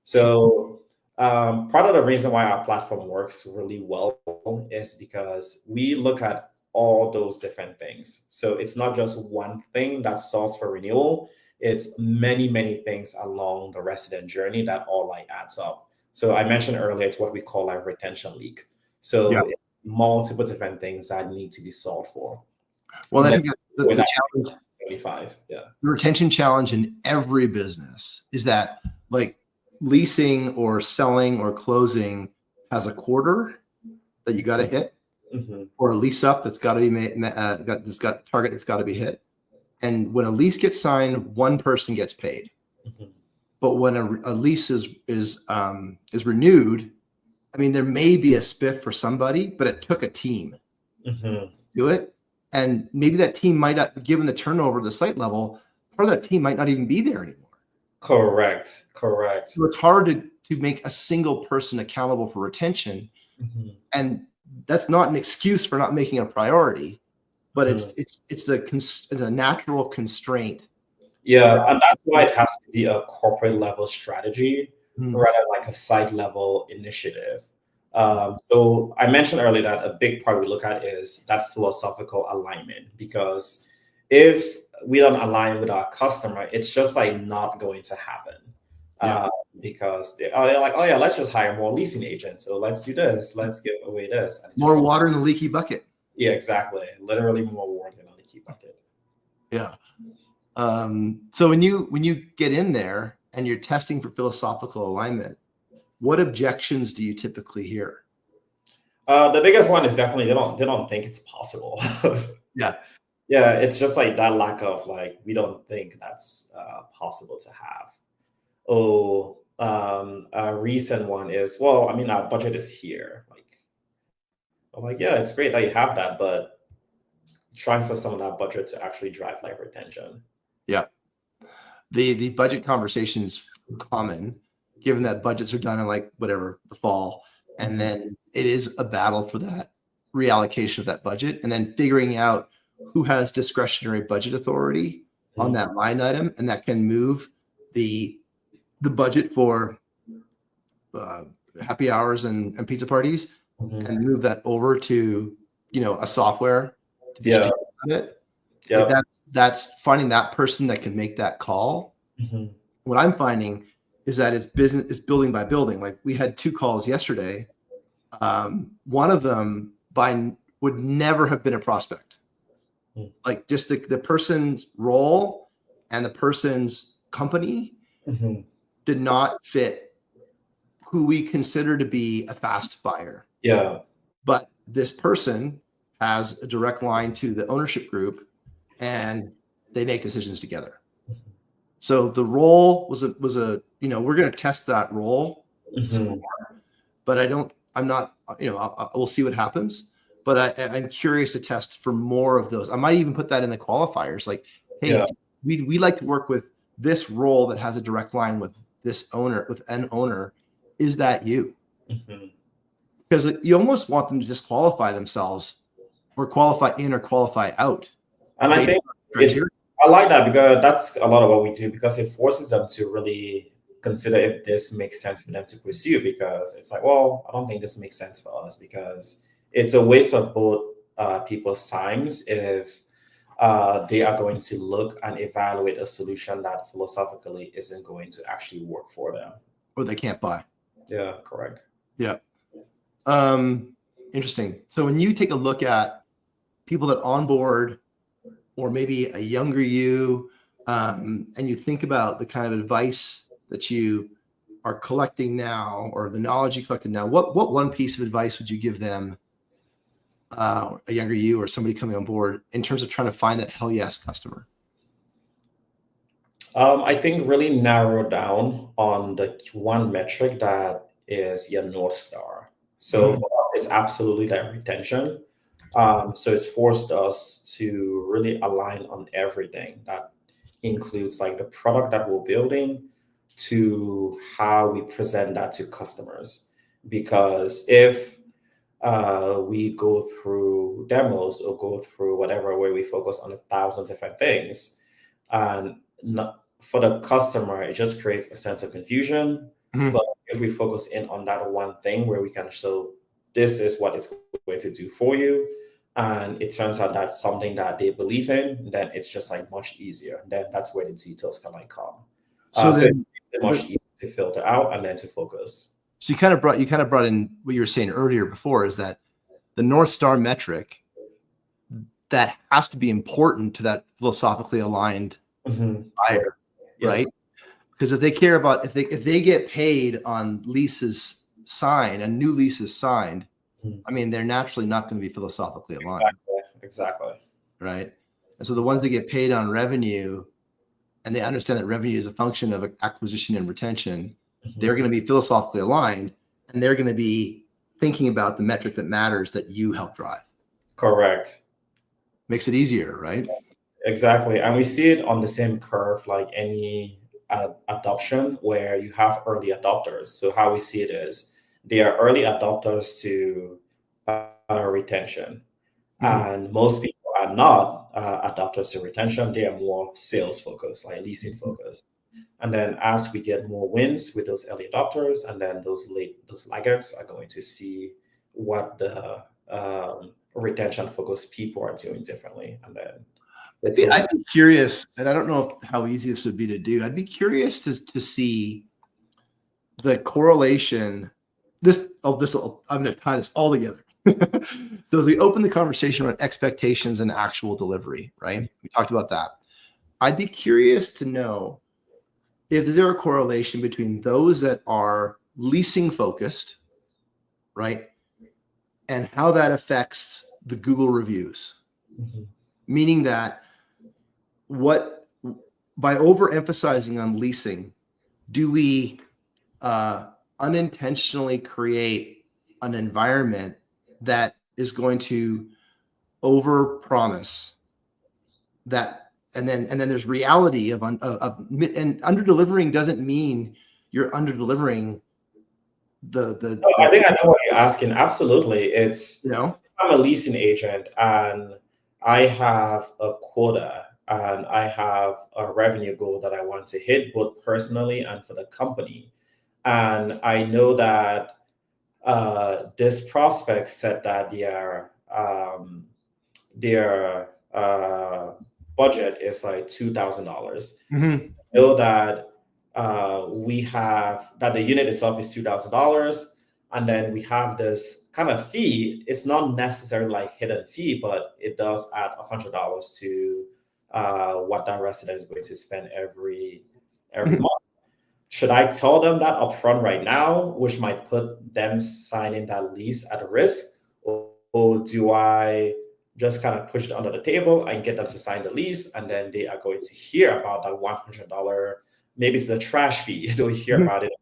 Speaker 2: So part of the reason why our platform works really well is because we look at all those different things. So it's not just one thing that solves for renewal. It's many, many things along the resident journey that all like adds up. So I mentioned earlier, it's what we call like retention leak.
Speaker 1: Yeah.
Speaker 2: So it's multiple different things that need to be solved for.
Speaker 1: Well,
Speaker 2: And
Speaker 1: I
Speaker 2: then
Speaker 1: think that
Speaker 2: with
Speaker 1: the
Speaker 2: that
Speaker 1: challenge,
Speaker 2: 75, yeah.
Speaker 1: the retention challenge in every business is that like leasing or selling or closing has a quarter that you got to hit,
Speaker 2: Hmm.
Speaker 1: or a lease up that's got to be made, that's got target that's got to be hit. And when a lease gets signed, one person gets paid.
Speaker 2: Hmm.
Speaker 1: But when a lease is renewed, I mean, there may be a spiff for somebody, but it took a team
Speaker 2: Hmm.
Speaker 1: to do it. And maybe that team might not, given the turnover at the site level, part of that team might not even be there anymore.
Speaker 2: Correct. Correct.
Speaker 1: So it's hard to make a single person accountable for retention.
Speaker 2: Hmm.
Speaker 1: And that's not an excuse for not making a priority, but
Speaker 2: Hmm.
Speaker 1: it's a natural constraint.
Speaker 2: Yeah, and that's why it has to be a corporate level strategy
Speaker 1: Mhm.
Speaker 2: rather like a site level initiative. So I mentioned earlier that a big part we look at is that philosophical alignment, because if we don't align with our customer, it's just like not going to happen.
Speaker 1: Yeah.
Speaker 2: Uh, because they're like, oh yeah, let's just hire more leasing agents. So let's do this, let's give away this. And it just
Speaker 1: More
Speaker 2: doesn't,
Speaker 1: water in the leaky bucket.
Speaker 2: yeah, exactly. Literally more water on the key bucket.
Speaker 1: Yeah. So when you get in there and you're testing for philosophical alignment, what objections do you typically hear?
Speaker 2: The biggest one is definitely they don't think it's possible.
Speaker 1: Yeah.
Speaker 2: Yeah, it's just like that lack of like, we don't think that's possible to have. Oh, a recent one is, well, I mean, our budget is here. Like, I'm like, yeah, it's great that you have that, but transfer some of that budget to actually drive like retention.
Speaker 1: Yeah. The budget conversation is common. given that budgets are done in like whatever the fall, and then it is a battle for that reallocation of that budget, and then figuring out who has discretionary budget authority on that line item, and that can move the budget for happy hours and pizza parties, and move that over to a software to be strategic on it. Like that's finding that person that can make that call. What I'm finding is that it's building by building. Like we had 2 calls yesterday. One of them would never have been a prospect. Like just the person's role and the person's company did not fit who we consider to be a fast buyer.
Speaker 2: Yeah.
Speaker 1: But this person has a direct line to the ownership group, and they make decisions together. So the role was a we're going to test that role some more, but I'm not, we'll see what happens, but I'm curious to test for more of those. I might even put that in the qualifiers. Like, hey, we like to work with this role that has a direct line with this owner, with an owner. Is that you? Because you almost want them to disqualify themselves, or qualify in or qualify out.
Speaker 2: And I think I like that, because that's a lot of what we do, because it forces them to really consider if this makes sense for them to pursue, because it's like, well, I don't think this makes sense for us, because it's a waste of both people's times if they are going to look and evaluate a solution that philosophically isn't going to actually work for them.
Speaker 1: Or they can't buy.
Speaker 2: Yeah, correct.
Speaker 1: Yeah. Interesting. So when you take a look at people that onboard, or maybe a younger you, and you think about the kind of advice that you are collecting now, or the knowledge you collected now, what one piece of advice would you give them, a younger you or somebody coming on board, in terms of trying to find that hell yes customer?
Speaker 2: I think really narrow down on the one metric that is your North Star. So it's absolutely that retention. So it's forced us to really align on everything. That includes like the product that we're building, to how we present that to customers. Because if we go through demos or go through whatever, where we focus on 1,000 different things, and for the customer, it just creates a sense of confusion. But if we focus in on that one thing where we can show this is what it's going to do for you, and it turns out that's something that they believe in, then it's just like much easier. Then that's where the details can like come. So then it's much easier to filter out and then to focus.
Speaker 1: So you kind of brought in what you were saying earlier before, is that the North Star metric that has to be important to that philosophically aligned buyer, right? Because if they care about, if they get paid on leases signed and new leases signed, I mean, they're naturally not going to be philosophically aligned.
Speaker 2: Exactly.
Speaker 1: Right. And so the ones that get paid on revenue, and they understand that revenue is a function of acquisition and retention, they're going to be philosophically aligned, and they're going to be thinking about the metric that matters, that you help drive.
Speaker 2: Correct.
Speaker 1: Makes it easier, right?
Speaker 2: Exactly. And we see it on the same curve like any adoption, where you have early adopters. So how we see it is, they are early adopters to retention. And most people are not adopters to retention. They are more sales focused, like leasing focused. And then as we get more wins with those early adopters, and then those laggards are going to see what the retention focused people are doing differently. And then
Speaker 1: I'd be curious, and I don't know how easy this would be to do. I'd be curious to see the correlation. I'm going to tie this all together. So as we open the conversation around expectations and actual delivery, right? We talked about that. I'd be curious to know if there's a correlation between those that are leasing focused, right, and how that affects the Google reviews. Meaning that by overemphasizing on leasing, do we unintentionally create an environment that is going to overpromise that, and then there's reality of and under delivering doesn't mean you're under delivering
Speaker 2: I think I know what you're asking. Absolutely. It's,
Speaker 1: you know.
Speaker 2: I'm a leasing agent and I have a quota and I have a revenue goal that I want to hit both personally and for the company. And I know that this prospect said that their budget is like $2,000.
Speaker 1: Mm-hmm.
Speaker 2: Know that we have that the unit itself is $2,000, and then we have this kind of fee. It's not necessarily like hidden fee, but it does add $100 to what that resident is going to spend every month. Should I tell them that upfront right now, which might put them signing that lease at risk, or do I just kind of push it under the table and get them to sign the lease, and then they are going to hear about that $100? Maybe it's the trash fee. They'll hear about it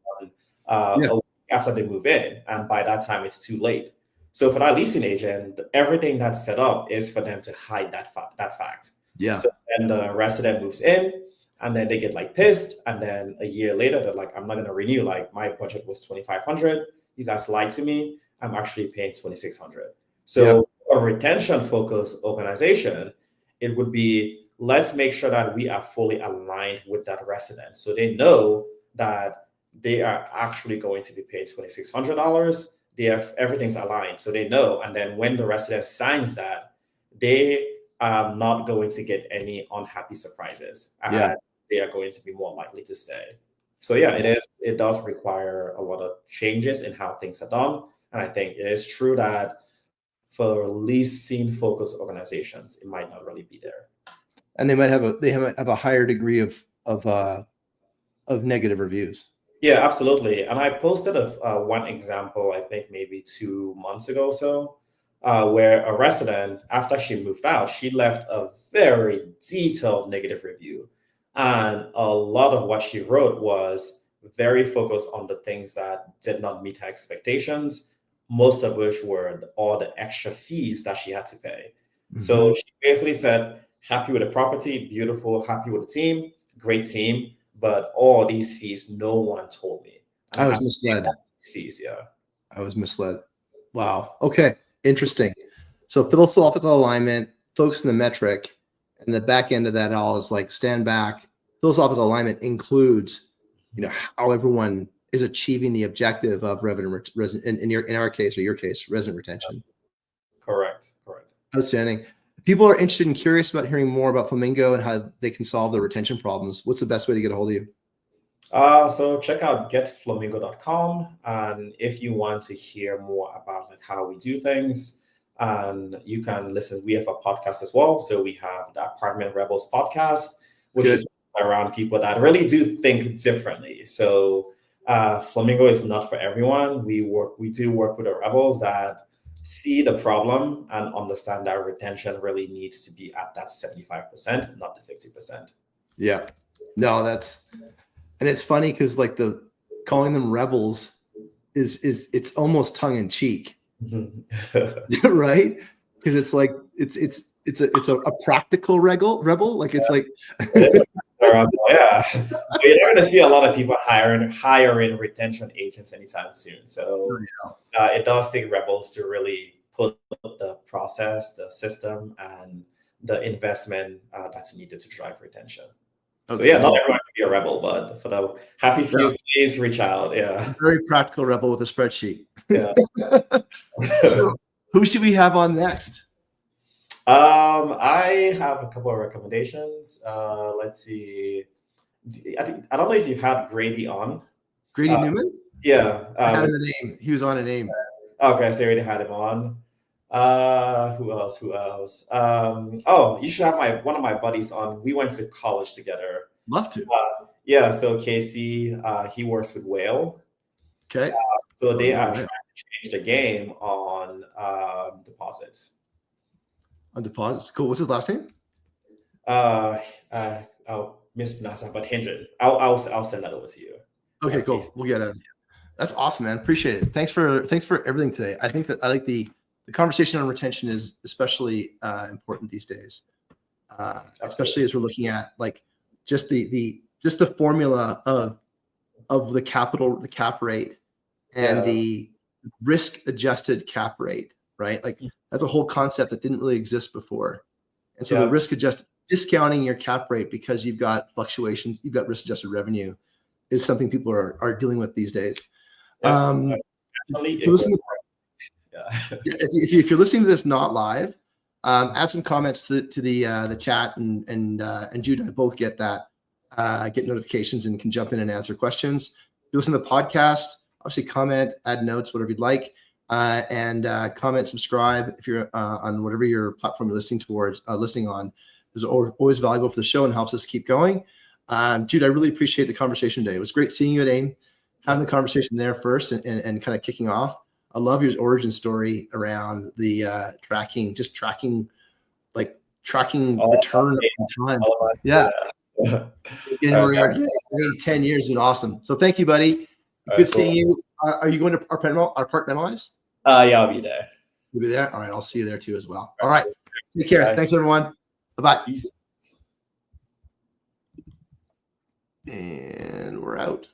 Speaker 2: a week after they move in, and by that time it's too late. So for that leasing agent, everything that's set up is for them to hide that fact.
Speaker 1: Yeah.
Speaker 2: So then the resident moves in, and then they get like pissed, and then a year later they're like, I'm not going to renew. Like my budget was $2,500. You guys lied to me. I'm actually paying $2,600. So a retention focused organization, it would be, let's make sure that we are fully aligned with that resident, so they know that they are actually going to be paid $2,600. They have everything's aligned, so they know. And then when the resident signs that, they are not going to get any unhappy surprises. And they are going to be more likely to stay. So yeah, it does require a lot of changes in how things are done. And I think it is true that for leasing focused organizations, it might not really be there.
Speaker 1: And they might have a higher degree of negative reviews.
Speaker 2: Yeah, absolutely. And I posted one example, I think maybe 2 months ago or so, where a resident, after she moved out, she left a very detailed negative review. And a lot of what she wrote was very focused on the things that did not meet her expectations, most of which were all the extra fees that she had to pay. Mm-hmm. So she basically said, happy with the property, beautiful, happy with the team, great team, but all these fees, no one told me. And
Speaker 1: I was misled.
Speaker 2: These fees, yeah.
Speaker 1: I was misled. Wow. Okay. Interesting. So philosophical alignment, focus on the metric, and the back end of that all is like stand back. Philosophical alignment includes, how everyone is achieving the objective of resident in our case or your case, resident retention.
Speaker 2: Correct.
Speaker 1: Outstanding. If people are interested and curious about hearing more about Flamingo and how they can solve their retention problems, what's the best way to get a hold of you?
Speaker 2: So check out getflamingo.com, and if you want to hear more about how we do things, and you can listen. We have a podcast as well. So we have the Apartment Rebels podcast, which is around people that really do think differently. So Flamingo is not for everyone. We do work with the rebels that see the problem and understand that retention really needs to be at that 75%, not the 50%.
Speaker 1: Yeah. No, and it's funny because like calling them rebels is it's almost tongue in cheek. Right? Because it's like it's a practical rebel. Like it's like
Speaker 2: yeah. You're not going to see a lot of people hiring retention agents anytime soon. So it does take rebels to really put the process, the system, and the investment that's needed to drive retention. So yeah, not everyone can be a rebel, but for the happy few, please reach out. Yeah.
Speaker 1: Very practical rebel with a spreadsheet.
Speaker 2: Yeah.
Speaker 1: So who should we have on next?
Speaker 2: I have a couple of recommendations. Let's see. I don't know if you've had Grady on.
Speaker 1: Grady Newman?
Speaker 2: Yeah.
Speaker 1: I had him a name. He was on a name.
Speaker 2: Okay, so you already had him on. Who else? You should have one of my buddies on. We went to college together.
Speaker 1: Love to.
Speaker 2: Yeah, so Casey, he works with Whale.
Speaker 1: Okay.
Speaker 2: So they are trying to change the game on deposits.
Speaker 1: On deposits. Cool. What's his last name?
Speaker 2: I'll mispronounce that, but Hendren. I'll send that over to you.
Speaker 1: Okay, cool. Casey. We'll get it. That's awesome, man. Appreciate it. Thanks for everything today. I think that I like the conversation on retention is especially important these days, especially as we're looking at like just the formula of of the cap rate and the risk adjusted cap rate, right? Like that's a whole concept that didn't really exist before. And so the risk adjusted discounting your cap rate because you've got fluctuations, you've got risk adjusted revenue is something people are dealing with these days. If you're listening to this not live, add some comments to the chat, and Jude and I both get that, get notifications and can jump in and answer questions. If you listen to the podcast, obviously comment, add notes, whatever you'd like, and comment, subscribe if you're on whatever your platform you're listening on. Is always valuable for the show and helps us keep going. Jude, I really appreciate the conversation today. It was great seeing you at AIM, having the conversation there first and kind of kicking off. I love your origin story around the tracking return on time. Yeah. Where we are today. 10 years has been awesome. So thank you, buddy. Good seeing you. Are you going to Apartmentalize?
Speaker 2: Yeah, I'll be there.
Speaker 1: You'll be there? All right. I'll see you there too as well. All right. Take care. Bye. Thanks, everyone. Bye-bye. Peace. And we're out.